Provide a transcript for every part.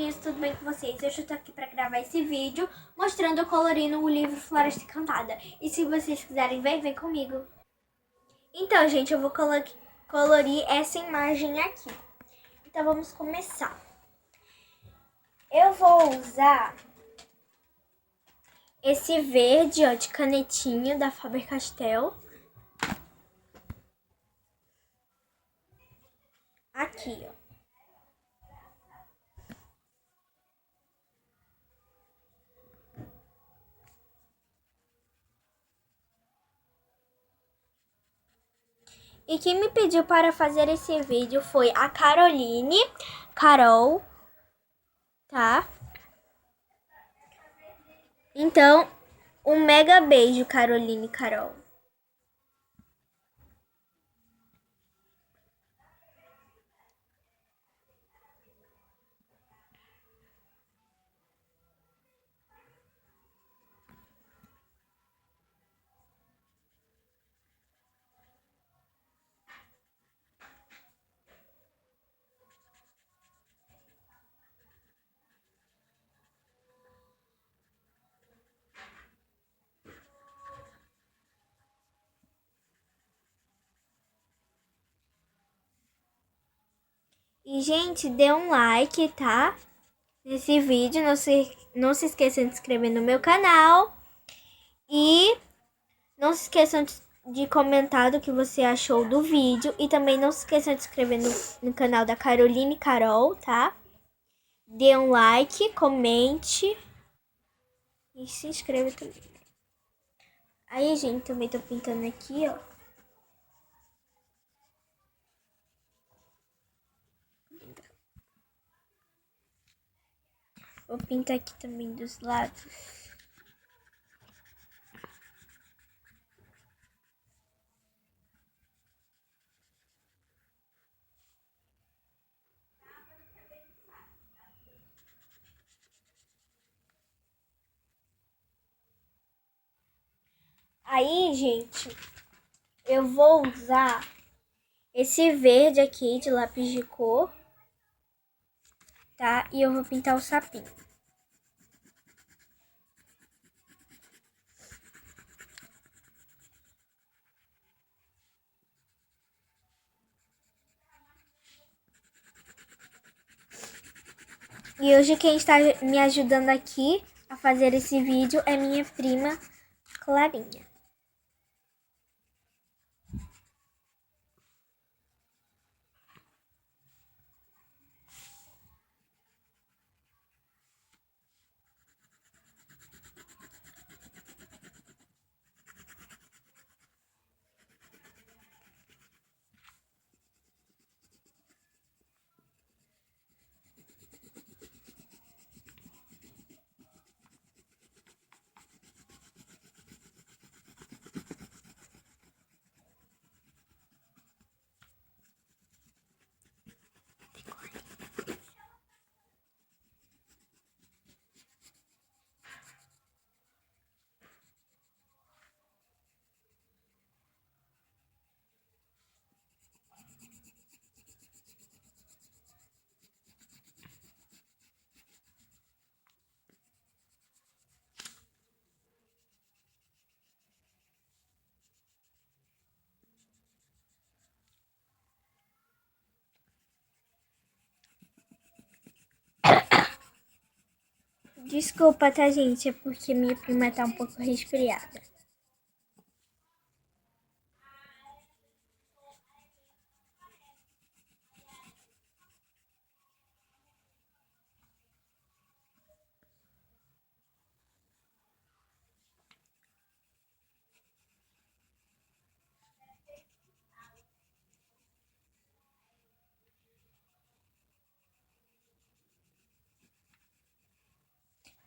meninos, tudo bem com vocês? Hoje eu tô aqui pra gravar esse vídeo mostrando eu colorindo o livro Floresta Encantada. E se vocês quiserem ver, vem comigo. Então, gente, eu vou colorir essa imagem aqui. Então, vamos começar. Eu vou usar esse verde, ó, de canetinha da Faber-Castell. Aqui, ó. E quem me pediu para fazer esse vídeo foi a Carol, tá? Então, um mega beijo, Caroline e Carol. E, gente, dê um like, tá? Nesse vídeo. Não se esqueçam de se inscrever no meu canal. E não se esqueçam de comentar o que você achou do vídeo. E também não se esqueçam de se inscrever no canal da Caroline e Carol, tá? Dê um like, comente. E se inscreva também. Aí, gente, também tô pintando aqui, ó. Vou pintar aqui também dos lados. Aí, gente, eu vou usar esse verde aqui de lápis de cor, tá? E eu vou pintar o sapinho. E hoje quem está me ajudando aqui a fazer esse vídeo é minha prima Clarinha. Desculpa, tá, gente? É porque minha prima tá um pouco resfriada.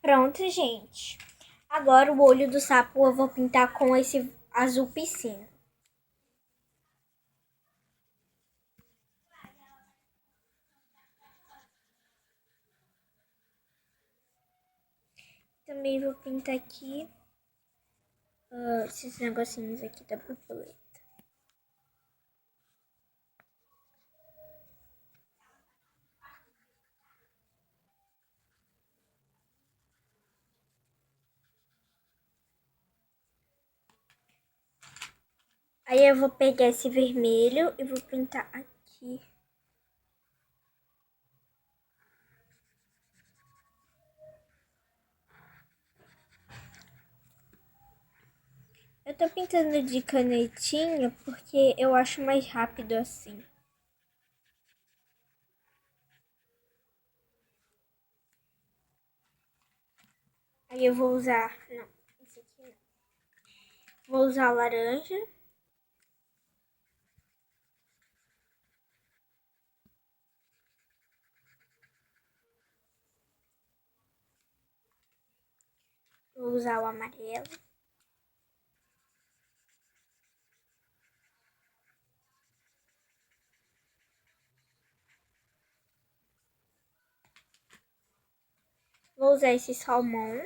Pronto, gente. Agora o olho do sapo eu vou pintar com esse azul piscina. Também vou pintar aqui esses negocinhos aqui da borboleta. Aí eu vou pegar esse vermelho e vou pintar aqui. Eu tô pintando de canetinha porque eu acho mais rápido assim. Aí eu vou usar... Não, esse aqui não. Vou usar laranja. Vou usar o amarelo. Vou usar esse salmão.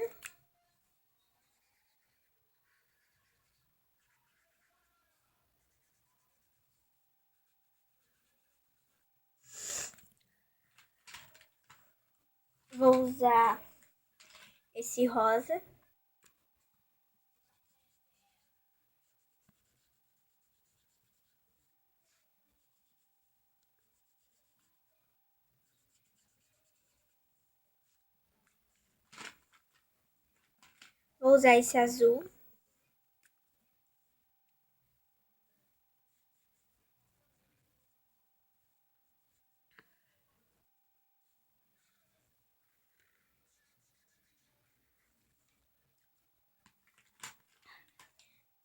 Vou usar esse rosa. Vou usar esse azul.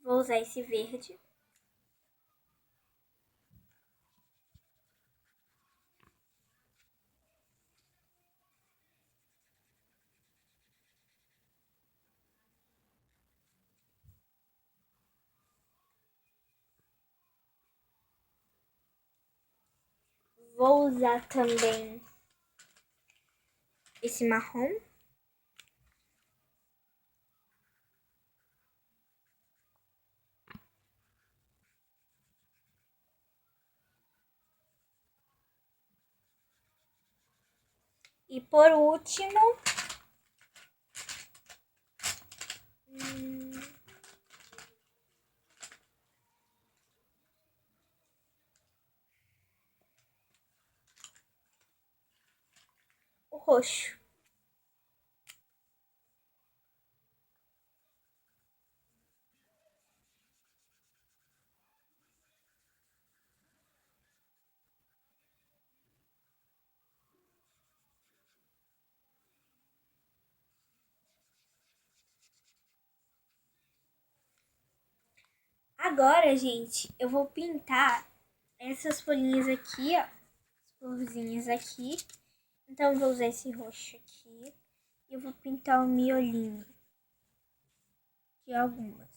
Vou usar esse verde. Vou usar também esse marrom. E por último, o roxo. Agora, gente, eu vou pintar essas folhinhas aqui, ó. As florzinhas aqui. Então, eu vou usar esse roxo aqui. E eu vou pintar o miolinho de algumas.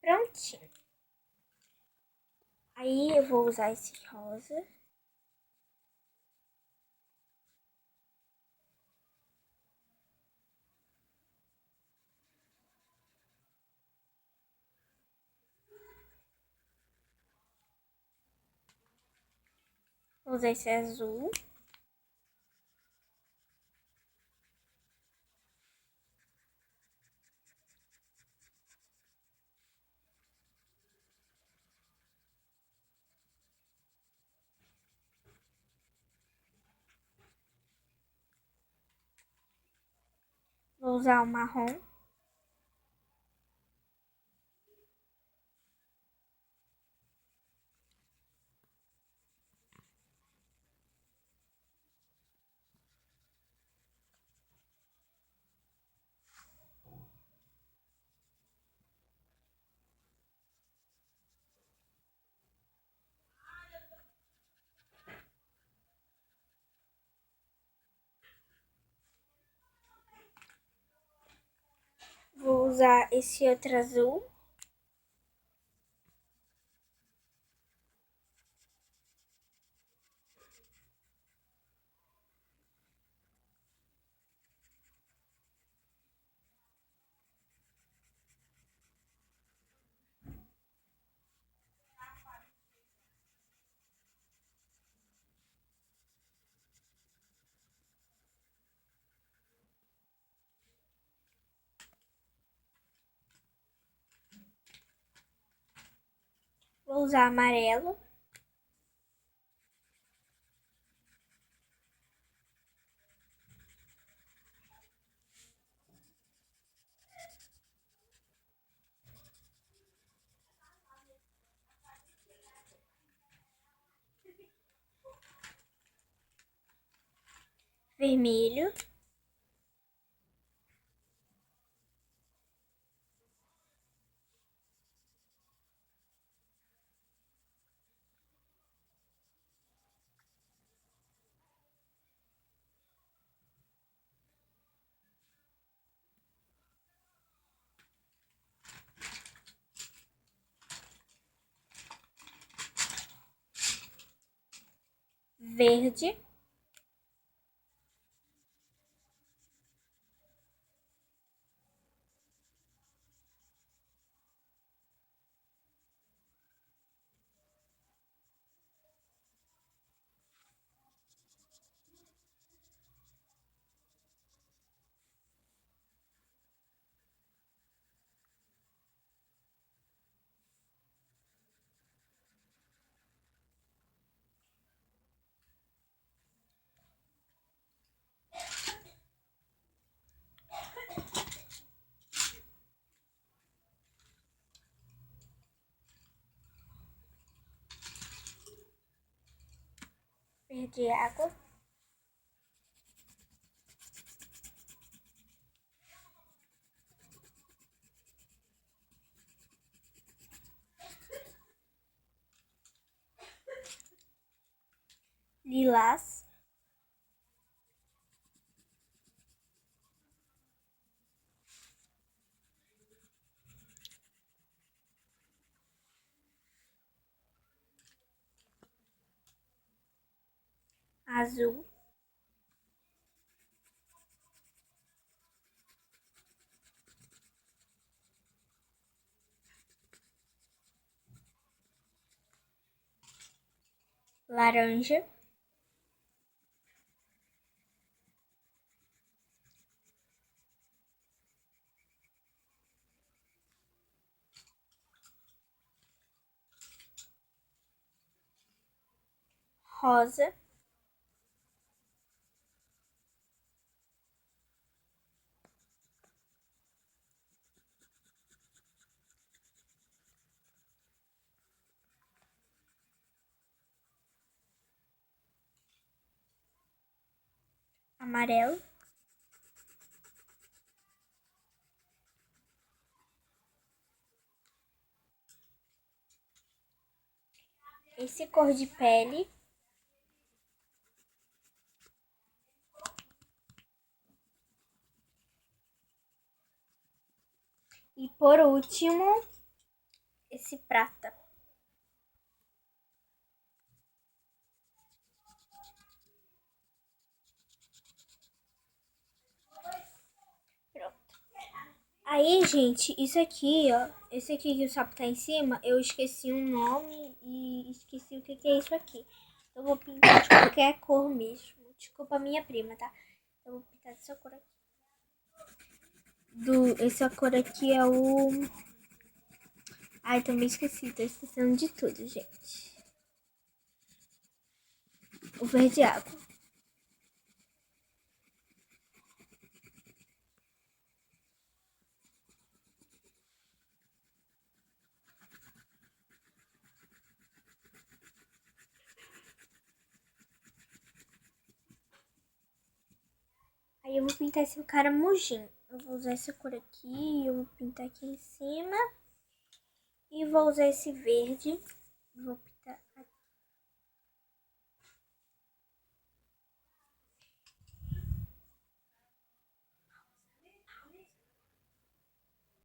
Prontinho. Aí eu vou usar esse rosa. Vou usar esse azul. Vou usar o marrom. usar esse outro azul. Vou usar amarelo. Vermelho. Verde. Verde água. Lilás. Azul. Laranja. Rosa. Amarelo. Esse cor de pele. E por último, esse prata. Pronto. Aí, gente, isso aqui, ó. Esse aqui que o sapo tá em cima, eu esqueci um nome e esqueci o que que é isso aqui. Eu vou pintar de qualquer cor mesmo. Desculpa a minha prima, tá? Eu vou pintar dessa cor aqui. Essa cor aqui é o... Ai, também esqueci. Tô esquecendo de tudo, gente. O verde água. Aí eu vou pintar esse caramujinho. Eu vou usar essa cor aqui, eu vou pintar aqui em cima. E vou usar esse verde. Vou